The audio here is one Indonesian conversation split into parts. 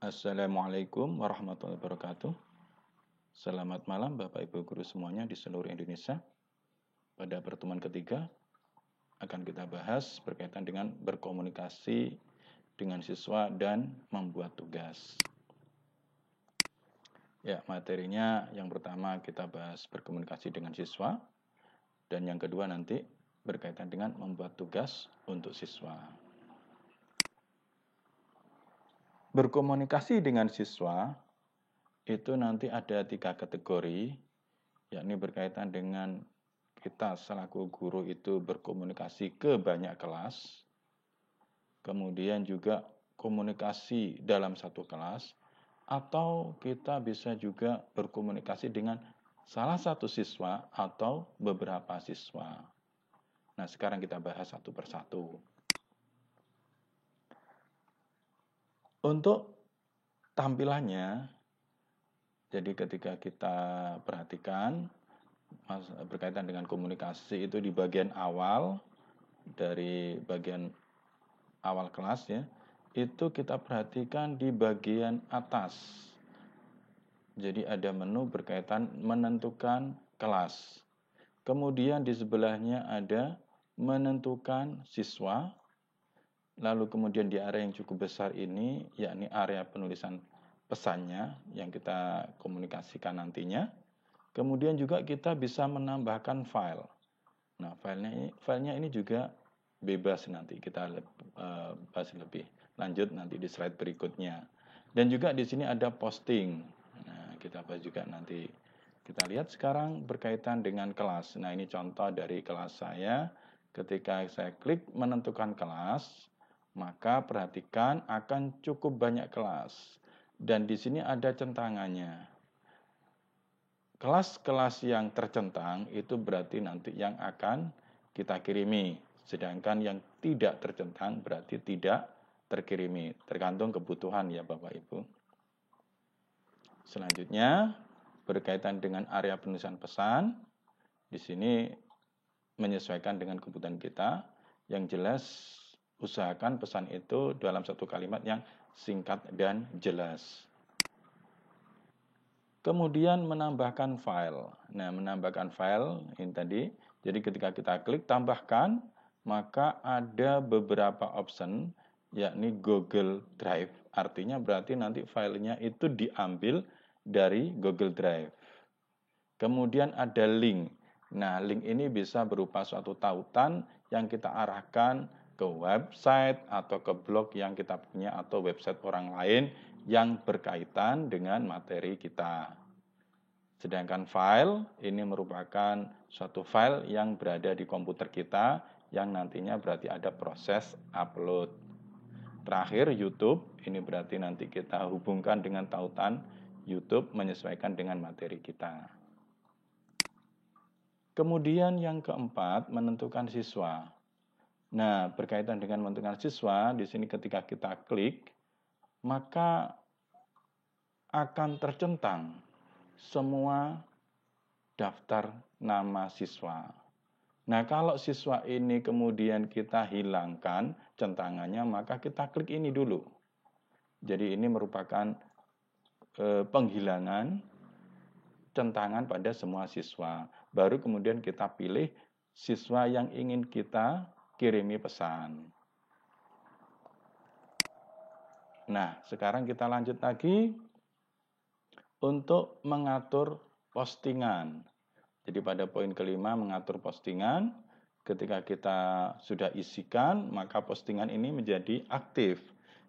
Assalamualaikum warahmatullahi wabarakatuh. Selamat malam Bapak Ibu Guru semuanya di seluruh Indonesia. Pada pertemuan ketiga akan kita bahas berkaitan dengan berkomunikasi dengan siswa dan membuat tugas. Ya, materinya yang pertama kita bahas berkomunikasi dengan siswa dan yang kedua nanti berkaitan dengan membuat tugas untuk siswa. Berkomunikasi dengan siswa itu nanti ada 3 kategori, yakni berkaitan dengan kita selaku guru itu berkomunikasi ke banyak kelas, kemudian juga komunikasi dalam satu kelas, atau kita bisa juga berkomunikasi dengan salah satu siswa atau beberapa siswa. Nah, sekarang kita bahas satu persatu. Untuk tampilannya, jadi ketika kita perhatikan berkaitan dengan komunikasi itu di bagian awal, dari bagian awal kelas ya, itu kita perhatikan di bagian atas. Jadi ada menu berkaitan menentukan kelas. Kemudian di sebelahnya ada menentukan siswa. Lalu kemudian di area yang cukup besar ini, yakni area penulisan pesannya yang kita komunikasikan nantinya. Kemudian juga kita bisa menambahkan file. Nah, filenya ini juga bebas, nanti kita bahas lebih lanjut nanti di slide berikutnya. Dan juga di sini ada posting. Nah, kita bahas juga nanti. Kita lihat sekarang berkaitan dengan kelas. Nah, ini contoh dari kelas saya. Ketika saya klik menentukan kelas, maka perhatikan akan cukup banyak kelas. Dan di sini ada centangannya. Kelas-kelas yang tercentang itu berarti nanti yang akan kita kirimi. Sedangkan yang tidak tercentang berarti tidak terkirimi. Tergantung kebutuhan ya Bapak Ibu. Selanjutnya berkaitan dengan area penulisan pesan. Di sini menyesuaikan dengan kebutuhan kita. Yang jelas usahakan pesan itu dalam satu kalimat yang singkat dan jelas. Kemudian menambahkan file. Nah, menambahkan file ini tadi. Jadi ketika kita klik tambahkan, maka ada beberapa option, yakni Google Drive. Artinya berarti nanti filenya itu diambil dari Google Drive. Kemudian ada link. Nah, link ini bisa berupa suatu tautan yang kita arahkan ke website atau ke blog yang kita punya atau website orang lain yang berkaitan dengan materi kita. Sedangkan file ini merupakan suatu file yang berada di komputer kita yang nantinya berarti ada proses upload. Terakhir YouTube, ini berarti nanti kita hubungkan dengan tautan YouTube menyesuaikan dengan materi kita. Kemudian yang keempat, menentukan siswa. Nah, berkaitan dengan menentukan siswa, di sini ketika kita klik, maka akan tercentang semua daftar nama siswa. Nah, kalau siswa ini kemudian kita hilangkan centangannya, maka kita klik ini dulu. Jadi ini merupakan penghilangan centangan pada semua siswa. Baru kemudian kita pilih siswa yang ingin kita kirimi pesan. Nah, sekarang kita lanjut lagi untuk mengatur postingan. Jadi pada poin kelima mengatur postingan. Ketika kita sudah isikan, maka postingan ini menjadi aktif.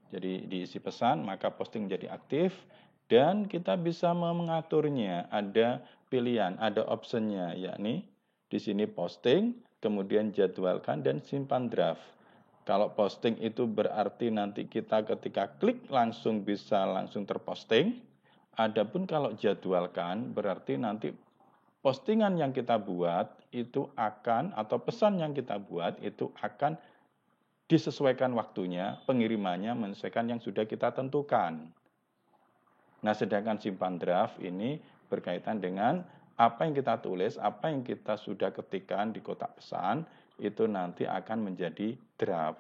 Jadi diisi pesan, maka posting menjadi aktif. Dan kita bisa mengaturnya, ada pilihan, ada optionnya, yakni di sini posting, kemudian jadwalkan dan simpan draft. Kalau posting itu berarti nanti kita ketika klik langsung bisa langsung terposting. Adapun kalau jadwalkan berarti nanti postingan yang kita buat itu akan, atau pesan yang kita buat itu akan disesuaikan waktunya, pengirimannya menyesuaikan yang sudah kita tentukan. Nah, sedangkan simpan draft ini berkaitan dengan apa yang kita tulis, apa yang kita sudah ketikkan di kotak pesan, itu nanti akan menjadi draft.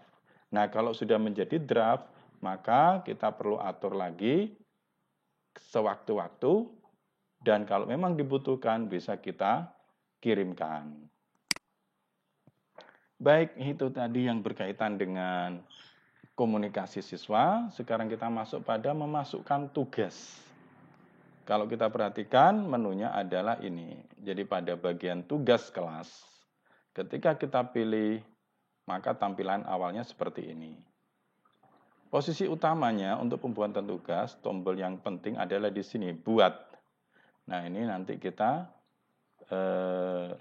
Nah, kalau sudah menjadi draft, maka kita perlu atur lagi sewaktu-waktu, dan kalau memang dibutuhkan bisa kita kirimkan. Baik, itu tadi yang berkaitan dengan komunikasi siswa. Sekarang kita masuk pada memasukkan tugas. Kalau kita perhatikan menunya adalah ini. Jadi pada bagian tugas kelas, ketika kita pilih, maka tampilan awalnya seperti ini. Posisi utamanya untuk pembuatan tugas, tombol yang penting adalah di sini, buat. Nah, ini nanti kita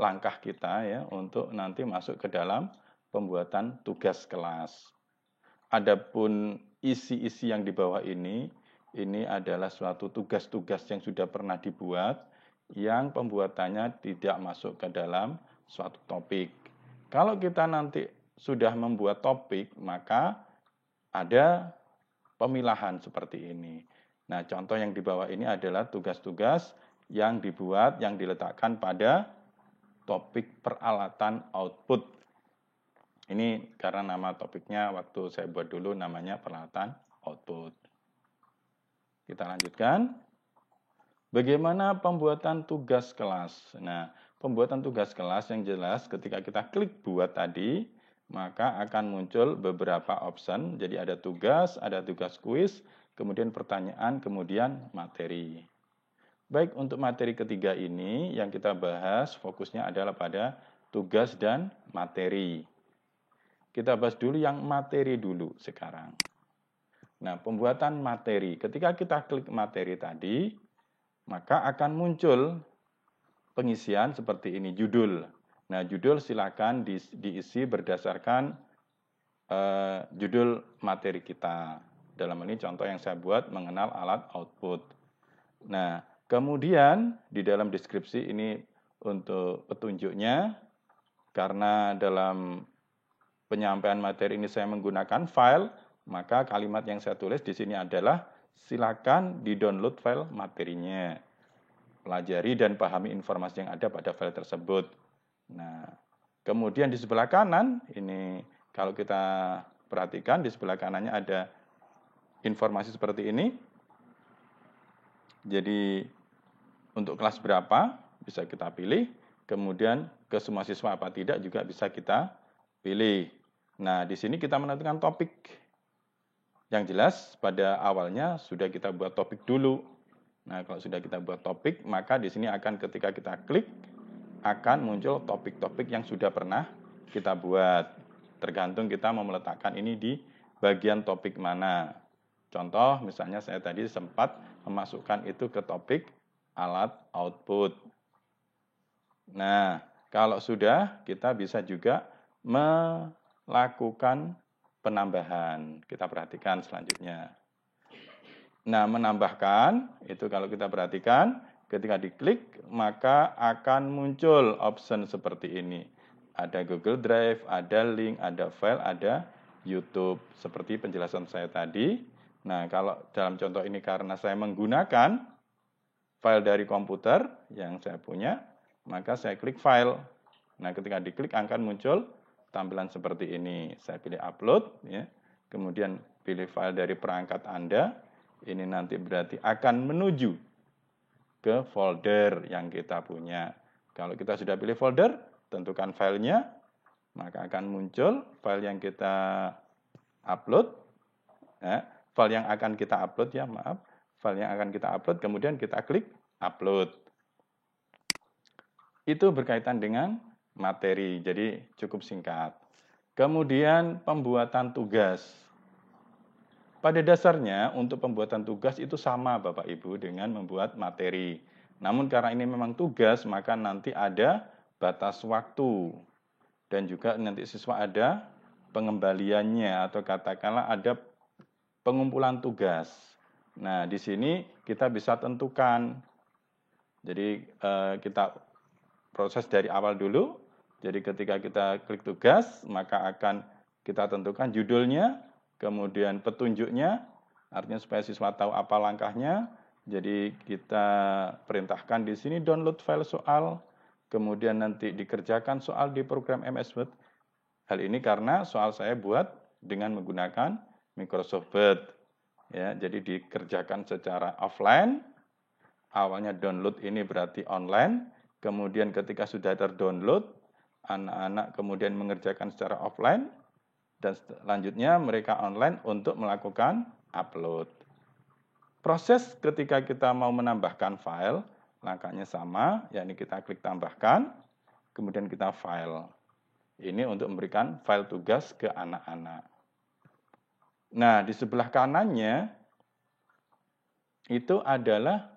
langkah kita ya untuk nanti masuk ke dalam pembuatan tugas kelas. Adapun isi-isi yang di bawah ini adalah suatu tugas-tugas yang sudah pernah dibuat, yang pembuatannya tidak masuk ke dalam suatu topik. Kalau kita nanti sudah membuat topik, maka ada pemilahan seperti ini. Nah, contoh yang di bawah ini adalah tugas-tugas yang dibuat, yang diletakkan pada topik peralatan output. Ini karena nama topiknya waktu saya buat dulu namanya peralatan output. Kita lanjutkan. Bagaimana pembuatan tugas kelas? Nah, pembuatan tugas kelas yang jelas ketika kita klik buat tadi, maka akan muncul beberapa option. Jadi ada tugas kuis, kemudian pertanyaan, kemudian materi. Baik, untuk materi ketiga ini yang kita bahas fokusnya adalah pada tugas dan materi. Kita bahas dulu yang materi dulu sekarang. Nah, pembuatan materi. Ketika kita klik materi tadi, maka akan muncul pengisian seperti ini, judul. Nah, judul silakan diisi berdasarkan judul materi kita. Dalam ini contoh yang saya buat mengenal alat output. Nah, kemudian di dalam deskripsi ini untuk petunjuknya, karena dalam penyampaian materi ini saya menggunakan file, maka kalimat yang saya tulis di sini adalah silakan di-download file materinya. Pelajari dan pahami informasi yang ada pada file tersebut. Nah, kemudian di sebelah kanan, ini kalau kita perhatikan di sebelah kanannya ada informasi seperti ini. Jadi, untuk kelas berapa bisa kita pilih, kemudian ke semua siswa apa tidak juga bisa kita pilih. Nah, di sini kita menentukan topik. Yang jelas pada awalnya sudah kita buat topik dulu. Nah, kalau sudah kita buat topik, maka di sini akan ketika kita klik, akan muncul topik-topik yang sudah pernah kita buat. Tergantung kita mau meletakkan ini di bagian topik mana. Contoh, misalnya saya tadi sempat memasukkan itu ke topik alat output. Nah, kalau sudah, kita bisa juga melakukan penambahan. Kita perhatikan selanjutnya. Nah, menambahkan, itu kalau kita perhatikan, ketika diklik, maka akan muncul option seperti ini. Ada Google Drive, ada link, ada file, ada YouTube. Seperti penjelasan saya tadi. Nah, kalau dalam contoh ini karena saya menggunakan file dari komputer yang saya punya, maka saya klik file. Nah, ketika diklik akan muncul tampilan seperti ini. Saya pilih upload, ya. Kemudian pilih file dari perangkat Anda. Ini nanti berarti akan menuju ke folder yang kita punya. Kalau kita sudah pilih folder, tentukan filenya, maka akan muncul file yang kita upload. Ya, file yang akan kita upload ya, maaf. File yang akan kita upload, kemudian kita klik upload. Itu berkaitan dengan materi, jadi cukup singkat. Kemudian pembuatan tugas. Pada dasarnya untuk pembuatan tugas itu sama Bapak Ibu dengan membuat materi. Namun karena ini memang tugas, maka nanti ada batas waktu. Dan juga nanti siswa ada pengembaliannya atau katakanlah ada pengumpulan tugas. Nah, di sini kita bisa tentukan. Jadi kita proses dari awal dulu. Jadi ketika kita klik tugas, maka akan kita tentukan judulnya, kemudian petunjuknya, artinya supaya siswa tahu apa langkahnya. Jadi kita perintahkan di sini download file soal, kemudian nanti dikerjakan soal di program MS Word. Hal ini karena soal saya buat dengan menggunakan Microsoft Word. Ya, jadi dikerjakan secara offline. Awalnya download ini berarti online, kemudian ketika sudah terdownload, anak-anak kemudian mengerjakan secara offline, dan selanjutnya mereka online untuk melakukan upload. Proses ketika kita mau menambahkan file, langkahnya sama, yakni kita klik tambahkan, kemudian kita file. Ini untuk memberikan file tugas ke anak-anak. Nah, di sebelah kanannya itu adalah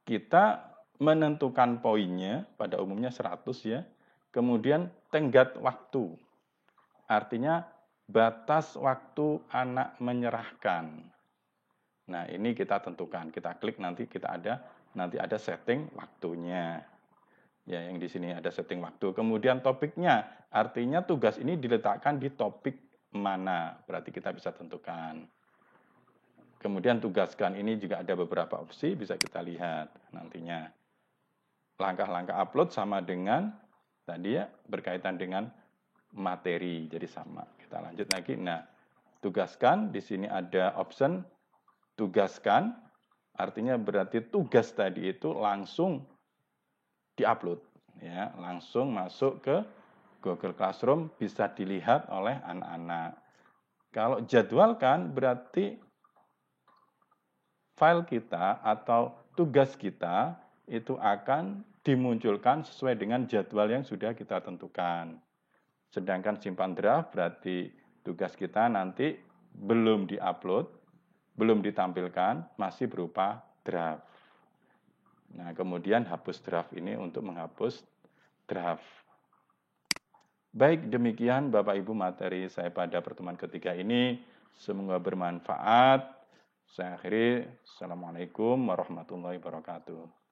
kita menentukan poinnya, pada umumnya 100 ya, kemudian tenggat waktu. Artinya batas waktu anak menyerahkan. Nah, ini kita tentukan, kita klik nanti ada setting waktunya. Ya, yang di sini ada setting waktu. Kemudian topiknya, artinya tugas ini diletakkan di topik mana, berarti kita bisa tentukan. Kemudian tugaskan ini juga ada beberapa opsi, bisa kita lihat nantinya. Langkah-langkah upload sama dengan tadi ya, berkaitan dengan materi, jadi sama. Kita lanjut lagi. Nah, tugaskan, di sini ada option tugaskan, artinya berarti tugas tadi itu langsung diupload, ya, langsung masuk ke Google Classroom, bisa dilihat oleh anak-anak. Kalau jadwalkan berarti file kita atau tugas kita itu akan dimunculkan sesuai dengan jadwal yang sudah kita tentukan. Sedangkan simpan draft berarti tugas kita nanti belum diupload, belum ditampilkan, masih berupa draft. Nah, kemudian hapus draft ini untuk menghapus draft. Baik, demikian Bapak Ibu materi saya pada pertemuan ketiga ini. Semoga bermanfaat. Saya akhiri. Assalamualaikum warahmatullahi wabarakatuh.